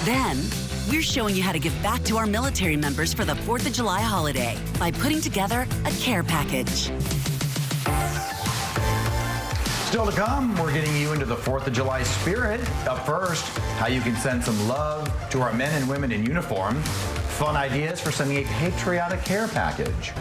Then, we're showing you how to give back to our military members for the 4th of July holiday by putting together a care package. Still to come, we're getting you into the 4th of July spirit. Up first, how you can send some love to our men and women in uniform. Fun ideas for sending a patriotic care package.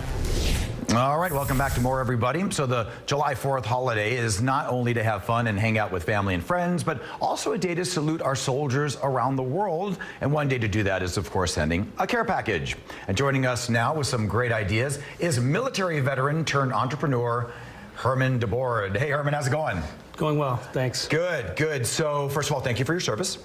All right, welcome back to more, everybody. So the July 4th holiday is not only to have fun and hang out with family and friends, but also a day to salute our soldiers around the world. And one day to do that is, of course, sending a care package. And joining us now with some great ideas is military veteran turned entrepreneur, Herman DeBoard. Hey, Herman, how's it going? Going well, thanks. Good, good. So first of all, thank you for your service.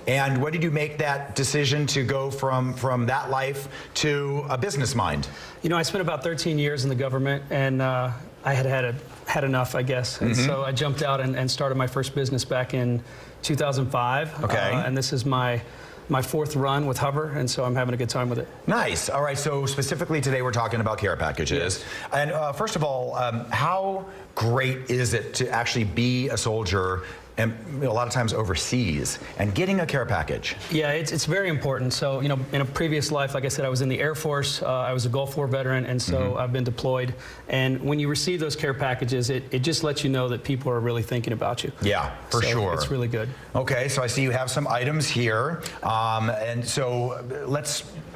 And what did you make that decision to go from that life to a business mind? You know, I spent about 13 years in the government, and I had enough, I guess. And so I jumped out and started my first business back in 2005. Okay. And this is my 4th run with Huvr, and so I'm having a good time with it. Nice. All right, so specifically today we're talking about care packages. Yes. And first of all, how great is it to actually be a soldier and a lot of times overseas and getting a care package? Yeah, it's very important. So, you know, in a previous life, like I said, I was in the Air Force. I was a Gulf War veteran, and so I've been deployed. And when you receive those care packages, it just lets you know that people are really thinking about you. Yeah, for sure. It's really good. Okay, so I see you have some items here. And so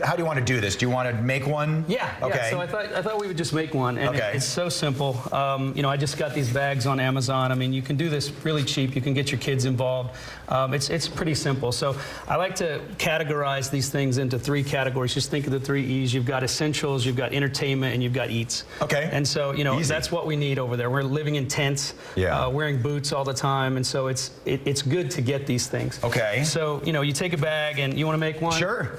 how do you want to do this? Do you want to make one? Yeah, okay. Yeah, so I thought we would just make one. And it's so simple. You know, I just got these bags on Amazon. I mean, you can do this really cheap. You can get your kids involved. It's pretty simple. So I like to categorize these things into 3 categories. Just think of the 3 E's. You've got essentials, you've got entertainment, and you've got eats. Okay. And so, you know, that's what we need over there. We're living in tents, wearing boots all the time, and so it's good to get these things. Okay. So, you know, you take a bag, and you want to make one? Sure.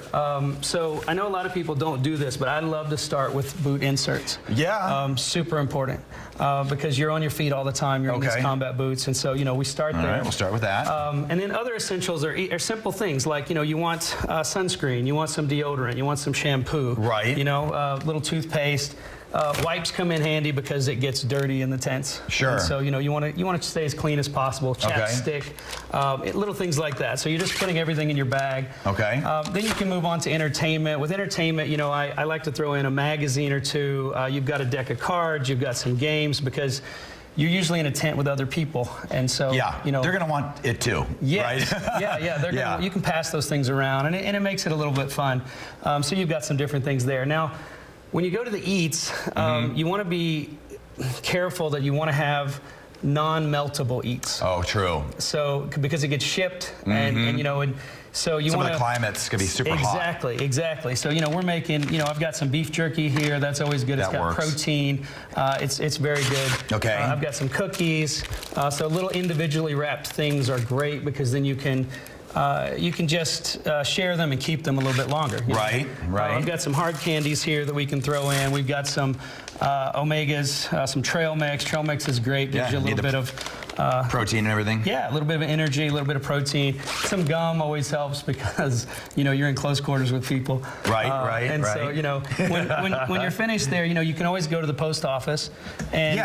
So I know a lot of people don't do this, but I love to start with boot inserts. Yeah. Super important because you're on your feet all the time. You're in these combat boots, and so, you know, we start there. All right, we'll start with that. And then other essentials are simple things like, you know, you want sunscreen, you want some deodorant, you want some shampoo. Right. You know, little toothpaste. Wipes come in handy because it gets dirty in the tents. Sure. And so, you know, you want to stay as clean as possible. Chapstick, little things like that. So you're just putting everything in your bag. Okay. Then you can move on to entertainment. With entertainment, you know, I like to throw in a magazine or 2. You've got a deck of cards. You've got some games because you're usually in a tent with other people, and so you know they're going to want it too. Yeah, right? yeah. They're gonna, you can pass those things around, and it makes it a little bit fun. So you've got some different things there. Now, when you go to the eats, you want to be careful that you want to have non-meltable eats. Oh, true. So because it gets shipped, and you know, and so you want some of the climates could be super hot. Exactly. So, you know, we're making, you know, I've got some beef jerky here. That's always good. It's got protein. It's very good. Okay. I've got some cookies. So little individually wrapped things are great because then you can just share them and keep them a little bit longer. Right. I've got some hard candies here that we can throw in. We've got some omegas, some trail mix. Trail mix is great. Gives you a little bit of protein and everything. Yeah, a little bit of energy, a little bit of protein. Some gum always helps because, you know, you're in close quarters with people. Right. And so, you know, when you're finished there, you know, you can always go to the post office and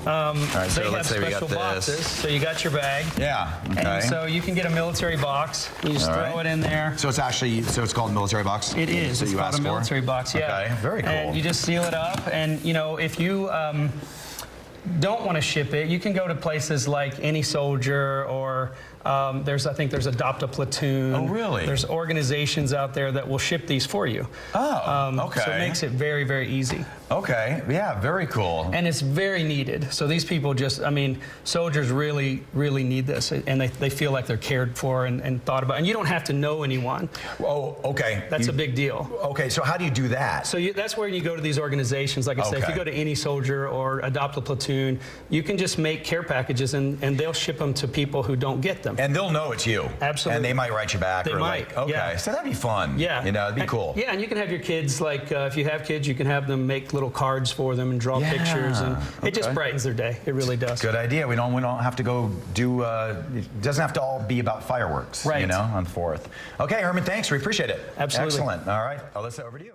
all right, so let's say we got special boxes. So you got your bag. Yeah. Okay. And so you can get a military box. You just throw it in there. So it's actually, it's called a military box? It is. It's called a military box, yeah. Okay, very cool. And you just seal it up. And, you know, if you don't want to ship it, you can go to places like Any Soldier or I think there's Adopt a Platoon. Oh, really? There's organizations out there that will ship these for you. Oh, okay. So it makes it very, very easy. Okay, yeah, very cool. And it's very needed. So these people just, I mean, soldiers really, really need this. And they feel like they're cared for and thought about. And you don't have to know anyone. Oh, okay. That's a big deal. Okay, so how do you do that? So that's where you go to these organizations. Like I say, if you go to Any Soldier or Adopt a Platoon, you can just make care packages and they'll ship them to people who don't get them. And they'll know it's you. Absolutely. And they might write you back. They might. Like, okay, so that'd be fun. Yeah. You know, it'd be cool. Yeah, and you can have your kids, like, if you have kids, you can have them make little cards for them and draw pictures. And it just brightens their day. It really does. Good idea. We don't have to go do, it doesn't have to all be about fireworks, you know, on 4th. Okay, Herman, thanks. We appreciate it. Absolutely. Excellent. All right, Alyssa, over to you.